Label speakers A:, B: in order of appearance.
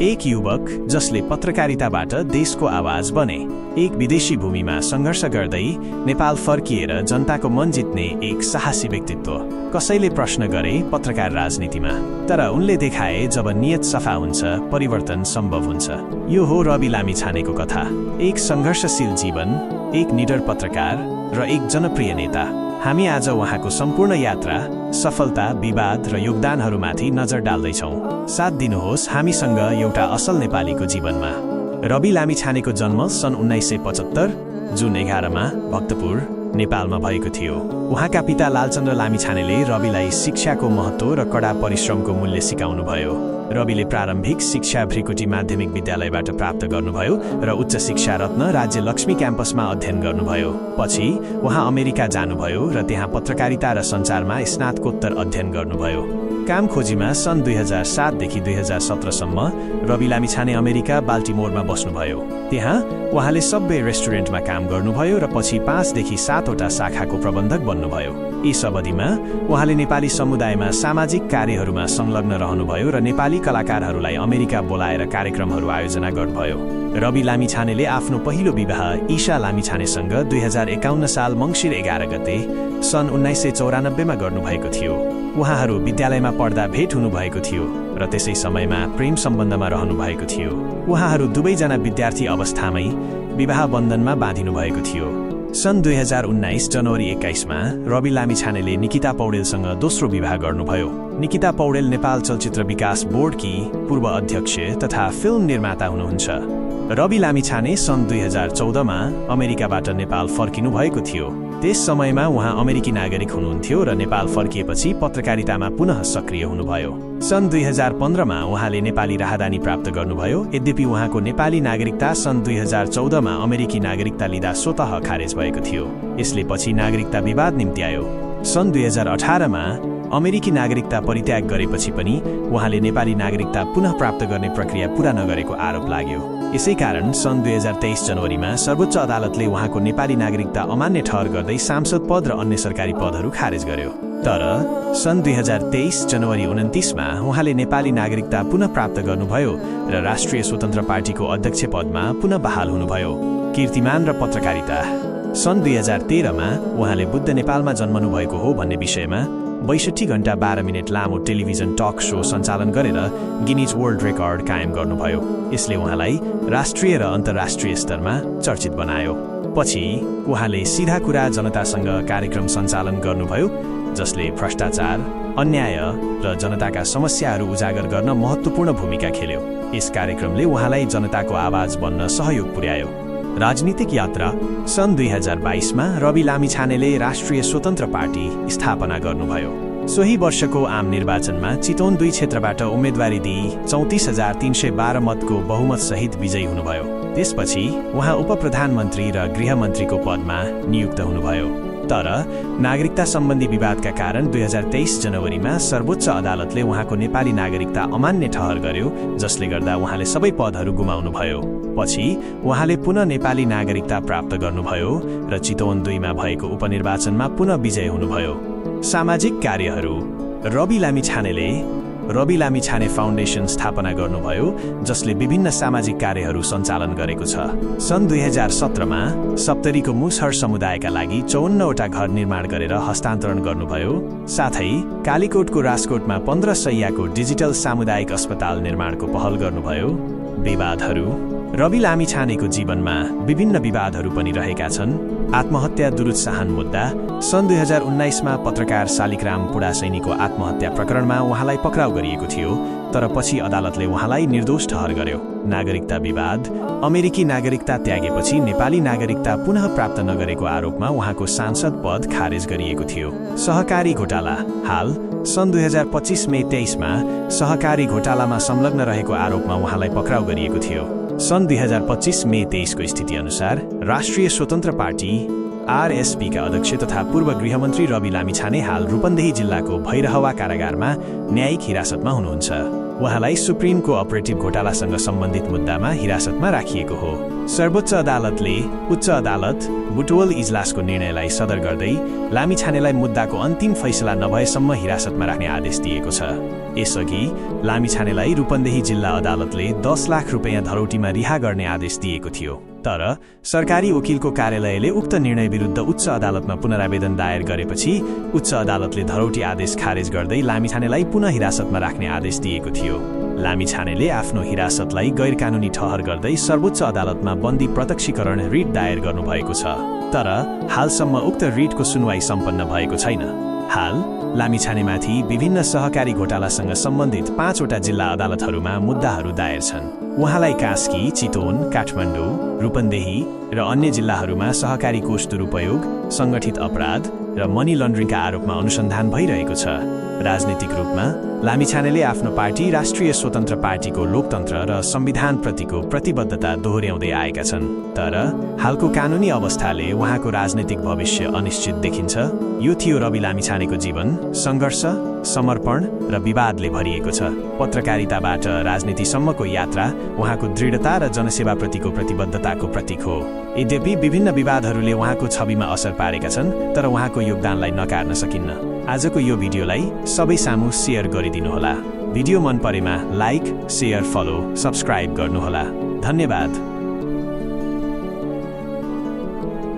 A: एक युवक जसले पत्रकारिताबाट देशको आवाज बने, एक विदेशी भूमिमा सङ्घर्ष गर्दै नेपाल फर्किएर जनताको मन जित्ने एक साहसी व्यक्तित्व। कसैले प्रश्न गरे पत्रकार राजनीतिमा, तर उनले देखाए जब नियत सफा हुन्छ परिवर्तन सम्भव हुन्छ। यो हो रवि लामिछानेको कथा, एक सङ्घर्षशील जीवन, एक निडर पत्रकार र एक जनप्रिय नेता। हामी आज उहाँको सम्पूर्ण यात्रा, सफलता, विवाद र योगदानहरूमाथि नजर डाल्दैछौँ। साथ दिनुहोस् हामीसँग एउटा असल नेपालीको जीवनमा। रवि लामिछानेको जन्म सन् 1975 जुन 11 भक्तपुर, नेपालमा भएको थियो। उहाँका पिता लालचन्द्र लामिछानेले रविलाई शिक्षाको महत्त्व र कडा परिश्रमको मूल्य सिकाउनुभयो। रविले प्रारम्भिक शिक्षा भृकुटी माध्यमिक विद्यालयबाट प्राप्त गर्नुभयो र उच्च शिक्षा रत्न राज्य लक्ष्मी क्याम्पसमा अध्ययन गर्नुभयो। पछि उहाँ अमेरिका जानुभयो र त्यहाँ पत्रकारिता र सञ्चारमा स्नातकोत्तर अध्ययन गर्नुभयो। काम खोजीमा सन् 2007 देखि 2017 सम्म रवि लामिछाने अमेरिका बाल्टिमोरमा बस्नुभयो। त्यहाँ उहाँले सबवे रेस्टुरेन्टमा काम गर्नुभयो र पछि 5 देखि 7 वटा शाखाको प्रबन्धक बन्नुभयो। यस अवधिमा उहाँले नेपाली समुदायमा सामाजिक कार्यहरूमा संलग्न रहनुभयो र नेपाली कलाकारहरूलाई अमेरिका बोलाएर कार्यक्रमहरू आयोजना गर्नुभयो। रवि लामिछानेले आफ्नो पहिलो विवाह ईशा लामिछानेसँग 2051 साल मङ्सिर 11 गते सन् 1994 मा गर्नुभएको थियो। उहाँहरू विद्यालयमा पढ्दा भेट हुनुभएको थियो र त्यसै समयमा प्रेम सम्बन्धमा रहनुभएको थियो। उहाँहरू दुवैजना विद्यार्थी अवस्थामै विवाह बन्धनमा बाँधिनु भएको थियो। सन् 2019 जनवरी 21 मा रवि लामिछानेले निकिता पौडेलसँग दोस्रो विवाह गर्नुभयो। निकिता पौडेल नेपाल चलचित्र विकास बोर्डकी पूर्व अध्यक्ष तथा फिल्म निर्माता हुनुहुन्छ। रवि लामिछाने सन् 2014 मा अमेरिकाबाट नेपाल फर्किनु भएको थियो। त्यस समयमा उहाँ अमेरिकी नागरिक हुनुहुन्थ्यो र नेपाल फर्किएपछि पत्रकारितामा पुनः सक्रिय हुनुभयो। सन् 2015 मा उहाँले नेपाली राहदानी प्राप्त गर्नुभयो। यद्यपि उहाँको नेपाली नागरिकता सन् 2014 मा अमेरिकी नागरिकता लिँदा स्वतः खारेज भएको थियो। यसले पछि नागरिकता विवाद निम्ति आयो। सन् 2018 मा अमेरिकी नागरिकता परित्याग गरेपछि पनि उहाँले नेपाली नागरिकता पुनः प्राप्त गर्ने प्रक्रिया पूरा नगरेको आरोप लाग्यो। यसै कारण सन् 2023 जनवरीमा सर्वोच्च अदालतले उहाँको नेपाली नागरिकता अमान्य ठहर गर्दै सांसद पद र अन्य सरकारी पदहरू खारेज गर्यो। तर सन् 2023 जनवरी 29 मा उहाँले नेपाली नागरिकता पुनः प्राप्त गर्नुभयो र राष्ट्रिय स्वतन्त्र पार्टीको अध्यक्ष पदमा पुनः बहाल हुनुभयो। कीर्तिमान र पत्रकारिता। सन् 2013 मा उहाँले बुद्ध नेपालमा जन्मनु भएको हो भन्ने विषयमा 62 घण्टा 12 मिनट लामो टेलिभिजन टक शो सञ्चालन गरेर गिनिज वर्ल्ड रेकर्ड कायम गर्नुभयो। यसले उहाँलाई राष्ट्रिय र अन्तर्राष्ट्रिय स्तरमा चर्चित बनायो। पछि उहाँले सिधा कुरा जनतासँग कार्यक्रम सञ्चालन गर्नुभयो, जसले भ्रष्टाचार, अन्याय र जनताका समस्याहरू उजागर गर्न महत्त्वपूर्ण भूमिका खेल्यो। यस कार्यक्रमले उहाँलाई जनताको आवाज बन्न सहयोग पुर्यायो। राजनीतिक यात्रा। सन् 2022 मा रवि लामिछानेले राष्ट्रिय स्वतन्त्र पार्टी स्थापना गर्नुभयो। सोही वर्षको आम निर्वाचनमा चितवन 2 क्षेत्रबाट उम्मेदवारी दिई 34,312 मतको बहुमत सहित विजयी हुनुभयो। त्यसपछि उहाँ उपप्रधानमन्त्री र गृहमन्त्रीको पदमा नियुक्त हुनुभयो। तर नागरिकता सम्बन्धी विवादका कारण 2023 जनवरीमा सर्वोच्च अदालतले उहाँको नेपाली नागरिकता अमान्य ठहर गर्यो, जसले गर्दा उहाँले सबै पदहरू गुमाउनुभयो। पछि उहाँले पुनः नेपाली नागरिकता प्राप्त गर्नुभयो र चितवन 2 मा भएको उपनिर्वाचनमा पुनः विजय हुनुभयो। सामाजिक कार्यहरू। रवि लामिछानेले रवि लामिछाने फाउन्डेसन स्थापना गर्नुभयो, जसले विभिन्न सामाजिक कार्यहरू सञ्चालन गरेको छ। सन् 2017 मा सप्तरीको मुसहर समुदायका लागि 54 वटा घर निर्माण गरेर हस्तान्तरण गर्नुभयो। साथै कालीकोटको राजकोटमा 15 शैय्याको डिजिटल सामुदायिक अस्पताल निर्माणको पहल गर्नुभयो। विवादहरू। रवि लामिछानेको जीवनमा विभिन्न विवादहरू पनि रहेका छन्। आत्महत्या दुरुत्साहन मुद्दा। सन् 2019 मा पत्रकार शालिग्राम पुडासैनीको आत्महत्या प्रकरणमा उहाँलाई पक्राउ गरिएको थियो, तर पछि अदालतले उहाँलाई निर्दोष ठहर गर्यो। नागरिकता विवाद। अमेरिकी नागरिकता त्यागेपछि नेपाली नागरिकता पुनः प्राप्त नगरेको आरोपमा उहाँको सांसद पद खारेज गरिएको थियो। सहकारी घोटाला। हाल सन् 2025 मे 23 मा सहकारी घोटालामा संलग्न रहेको आरोपमा उहाँलाई पक्राउ गरिएको थियो। सन् 2025 मे 23 को स्थिति अनुसार राष्ट्रिय स्वतन्त्र पार्टी आरएसपी का अध्यक्ष तथा पूर्व गृहमन्त्री रवि लामिछाने हाल रूपन्देही जिल्लाको भैरहवा कारागारमा न्यायिक हिरासतमा हुनुहुन्छ। उहाँलाई सुप्रिम कोअपरेटिभ घोटालासँग सम्बन्धित मुद्दामा हिरासतमा राखिएको हो। सर्वोच्च अदालतले उच्च अदालत बुटवल इजलासको निर्णयलाई सदर गर्दै लामिछानेलाई मुद्दाको अन्तिम फैसला नभएसम्म हिरासतमा राख्ने आदेश दिएको छ। यसअघि लामिछानेलाई रूपन्देही जिल्ला अदालतले 10 लाख रुपैयाँ धरौटीमा रिहा गर्ने आदेश दिएको थियो। तर सरकारी वकिलको कार्यालयले उक्त निर्णय विरुद्ध उच्च अदालतमा पुनरावेदन दायर गरेपछि उच्च अदालतले धरौटी आदेश खारेज गर्दै लामिछानेलाई पुनः हिरासतमा राख्ने आदेश दिएको थियो। लामिछानेले आफ्नो हिरासतलाई गैरकानुनी ठहर गर्दै सर्वोच्च अदालतमा बन्दी प्रत्यक्षीकरण रिट दायर गर्नुभएको छ। तर हालसम्म उक्त रिटको सुनवाई सम्पन्न भएको छैन। हाल लामिछानेमाथि विभिन्न सहकारी घोटालासँग सम्बन्धित 5 वटा जिल्ला अदालतहरूमा मुद्दाहरू दायर छन्। उहाँलाई कास्की, चितवन, काठमाडौँ, रूपन्देही र अन्य जिल्लाहरूमा सहकारी कोष दुरुपयोग, सङ्गठित अपराध र मनी लन्ड्रिङका आरोपमा अनुसन्धान भइरहेको छ। राजनीतिक रूपमा लामिछानेले आफ्नो पार्टी राष्ट्रिय स्वतन्त्र पार्टीको लोकतन्त्र र संविधानप्रतिको प्रतिबद्धता दोहोर्याउँदै आएका छन्। तर हालको कानुनी अवस्थाले उहाँको राजनीतिक भविष्य अनिश्चित देखिन्छ। यो थियो रवि लामिछानेको जीवन, सङ्घर्ष, समर्पण र विवादले भरिएको छ। पत्रकारिताबाट राजनीतिसम्मको यात्रा उहाँको दृढता र जनसेवाप्रतिको प्रतिबद्धताको प्रतीक हो। यद्यपि विभिन्न विवादहरूले उहाँको छविमा असर पारेका छन्, तर उहाँको योगदानलाई नकार्न सकिन्न। आजको यो भिडियोलाई सबै सामु सेयर गरिदिनुहोला। भिडियो मन परेमा लाइक, सेयर, फलो, सब्स्क्राइब गर्नुहोला। धन्यवाद।